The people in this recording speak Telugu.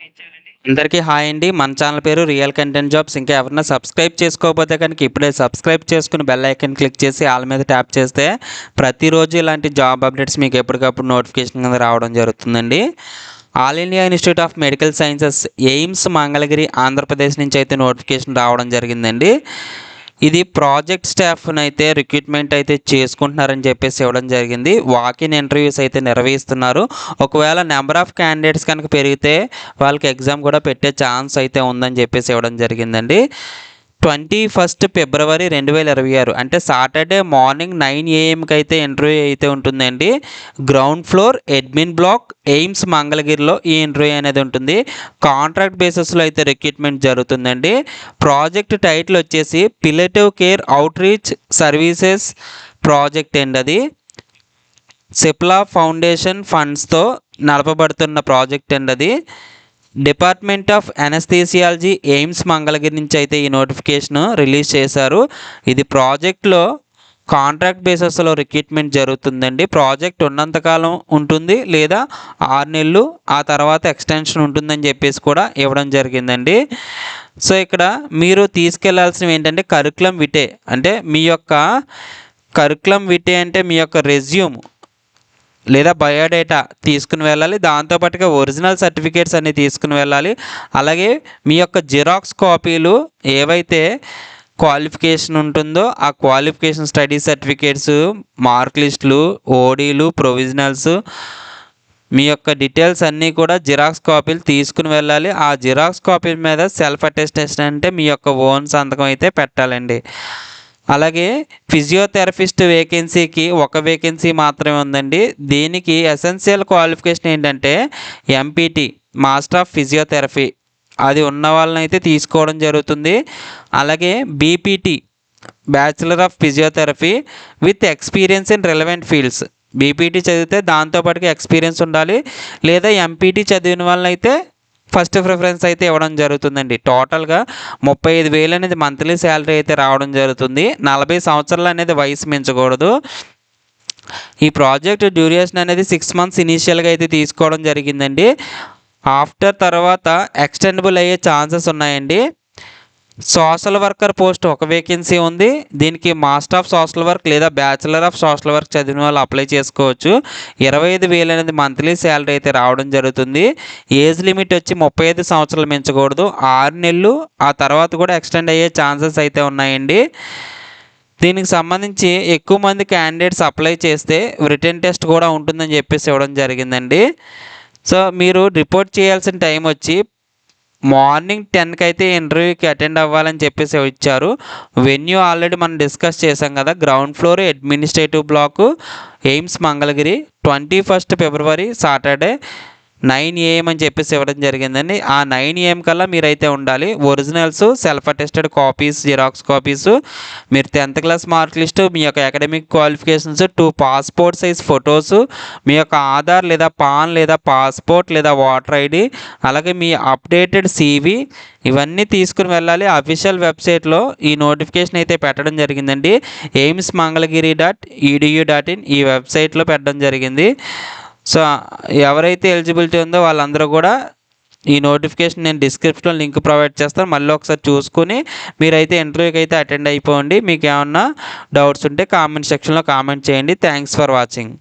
అందరికీ హాయ్ అండి. మన ఛానల్ పేరు రియల్ కంటెంట్ జాబ్స్. ఇంకా ఎవరైనా సబ్స్క్రైబ్ చేసుకోకపోతే కనుక ఇప్పుడే సబ్స్క్రైబ్ చేసుకుని బెల్ ఐకాన్ క్లిక్ చేసి ఆల్ మీద ట్యాప్ చేస్తే ప్రతిరోజు ఇలాంటి జాబ్ అప్డేట్స్ మీకు ఎప్పటికప్పుడు నోటిఫికేషన్ కింద రావడం జరుగుతుందండి. All India institute of medical sciences AIIMS Mangalagiri Andhra Pradesh నుంచి అయితే నోటిఫికేషన్ రావడం జరిగిందండి. ఇది ప్రాజెక్ట్ స్టాఫ్ని అయితే రిక్రూట్మెంట్ అయితే చేసుకుంటున్నారని చెప్పేసి ఇవ్వడం జరిగింది. వాకిన్ ఇంటర్వ్యూస్ అయితే నిర్వహిస్తున్నారు. ఒకవేళ నెంబర్ ఆఫ్ క్యాండిడేట్స్ కనుక పెరిగితే వాళ్ళకి ఎగ్జామ్ కూడా పెట్టే ఛాన్స్ అయితే ఉందని చెప్పేసి ఇవ్వడం జరిగిందండి. 21 ఫిబ్రవరి 2026 అంటే సాటర్డే మార్నింగ్ 9 AM అయితే ఇంటర్వ్యూ అయితే ఉంటుందండి. Ground floor admin block AIIMS మంగళగిరిలో ఈ ఇంటర్వ్యూ అనేది ఉంటుంది. కాంట్రాక్ట్ బేసిస్లో అయితే రిక్రూట్మెంట్ జరుగుతుందండి. ప్రాజెక్ట్ టైటిల్ వచ్చేసి palliative care outreach services project అండి. అది సిప్లా ఫౌండేషన్ ఫండ్స్తో నడపబడుతున్న ప్రాజెక్ట్ అండి. అది department of anaesthesiology AIIMS Mangalagiri నుంచి అయితే ఈ నోటిఫికేషన్ రిలీజ్ చేశారు. ఇది ప్రాజెక్ట్లో కాంట్రాక్ట్ బేసిస్లో రిక్రూట్మెంట్ జరుగుతుందండి. ప్రాజెక్ట్ ఉన్నంతకాలం ఉంటుంది, లేదా 6 నెలలు ఆ తర్వాత ఎక్స్టెన్షన్ ఉంటుందని చెప్పేసి కూడా ఇవ్వడం జరిగిందండి. సో ఇక్కడ మీరు తీసుకెళ్లాల్సినవి ఏంటంటే కరికులం విటే, అంటే మీ యొక్క కరికులం విటే అంటే మీ యొక్క రెజ్యూమ్ లేదా బయోడేటా తీసుకుని వెళ్ళాలి. దాంతోపాటుగా ఒరిజినల్ సర్టిఫికేట్స్ అన్నీ తీసుకుని వెళ్ళాలి. అలాగే మీ యొక్క జిరాక్స్ కాపీలు ఏవైతే క్వాలిఫికేషన్ ఉంటుందో ఆ క్వాలిఫికేషన్ స్టడీ సర్టిఫికేట్స్, మార్క్ లిస్టులు, ఓడీలు, ప్రొవిజనల్స్, మీ యొక్క డీటెయిల్స్ అన్నీ కూడా జిరాక్స్ కాపీలు తీసుకుని వెళ్ళాలి. ఆ జిరాక్స్ కాపీల మీద సెల్ఫ్ అటెస్టేషన్ అంటే మీ యొక్క ఓన్ సంతకం అయితే పెట్టాలండి. అలాగే ఫిజియోథెరపిస్ట్ వేకెన్సీకి ఒక వేకెన్సీ మాత్రమే ఉందండి. దీనికి ఎసెన్షియల్ క్వాలిఫికేషన్ ఏంటంటే ఎంపీటీ మాస్టర్ ఆఫ్ ఫిజియోథెరపీ అది ఉన్న వాళ్ళని అయితే తీసుకోవడం జరుగుతుంది. అలాగే BPT bachelor of physiotherapy with experience in relevant fields, BPT చదివితే దాంతోపాటుగా ఎక్స్పీరియన్స్ ఉండాలి. లేదా ఎంపీటీ చదివిన వాళ్ళని అయితే ఫస్ట్ ప్రిఫరెన్స్ అయితే ఇవ్వడం జరుగుతుందండి. టోటల్గా 35,000 అనేది మంత్లీ శాలరీ అయితే రావడం జరుగుతుంది. 40 సంవత్సరాలు అనేది వయసు మించకూడదు. ఈ ప్రాజెక్ట్ డ్యూరేషన్ అనేది 6 మంత్స్ ఇనీషియల్గా అయితే తీసుకోవడం జరిగిందండి. ఆఫ్టర్ తర్వాత ఎక్స్టెండబుల్ అయ్యే ఛాన్సెస్ ఉన్నాయండి. సోషల్ వర్కర్ పోస్ట్ ఒక వేకెన్సీ ఉంది. దీనికి మాస్టర్ ఆఫ్ సోషల్ వర్క్ లేదా బ్యాచిలర్ ఆఫ్ సోషల్ వర్క్ చదివిన వాళ్ళు అప్లై చేసుకోవచ్చు. 25,000 అనేది మంత్లీ శాలరీ అయితే రావడం జరుగుతుంది. ఏజ్ లిమిట్ వచ్చి 35 సంవత్సరాలు మించకూడదు. 6 నెలలు ఆ తర్వాత కూడా ఎక్స్టెండ్ అయ్యే ఛాన్సెస్ అయితే ఉన్నాయండి. దీనికి సంబంధించి ఎక్కువ మంది క్యాండిడేట్స్ అప్లై చేస్తే రిటన్ టెస్ట్ కూడా ఉంటుందని చెప్పేసి ఇవ్వడం జరిగిందండి. సో మీరు రిపోర్ట్ చేయాల్సిన టైం వచ్చి మార్నింగ్ 10కి అయితే ఇంటర్వ్యూకి అటెండ్ అవ్వాలని చెప్పేసి ఇచ్చారు. వెన్యూ ఆల్రెడీ మనం డిస్కస్ చేసాం కదా, ground floor administrative block AIIMS Mangalagiri, 21 February Saturday 9 AM అని చెప్పేసి ఇవ్వడం జరిగిందండి. ఆ 9 AM కల్లా మీరైతే ఉండాలి. Originals, self attested copies, xerox copies, మీరు 10th క్లాస్ మార్క్ లిస్టు, మీ యొక్క academic qualifications, 2 passport size photos, మీ యొక్క ఆధార్ లేదా పాన్ లేదా పాస్పోర్ట్ లేదా ఓటర్ ఐడి, అలాగే మీ అప్డేటెడ్ CV ఇవన్నీ తీసుకుని వెళ్ళాలి. అఫీషియల్ వెబ్సైట్లో ఈ నోటిఫికేషన్ అయితే పెట్టడం జరిగిందండి. ఎయిమ్స్ మంగళగిరి .edu.in ఈ వెబ్సైట్లో పెట్టడం జరిగింది. సో ఎవరైతే ఎలిజిబిలిటీ ఉందో వాళ్ళందరూ కూడా ఈ నోటిఫికేషన్ నేను డిస్క్రిప్షన్లో లింక్ ప్రొవైడ్ చేస్తాను. మళ్ళీ ఒకసారి చూసుకుని మీరైతే ఇంటర్వ్యూకి అయితే అటెండ్ అయిపోండి. మీకు ఏమన్నా డౌట్స్ ఉంటే కామెంట్ సెక్షన్లో కామెంట్ చేయండి. Thanks for watching.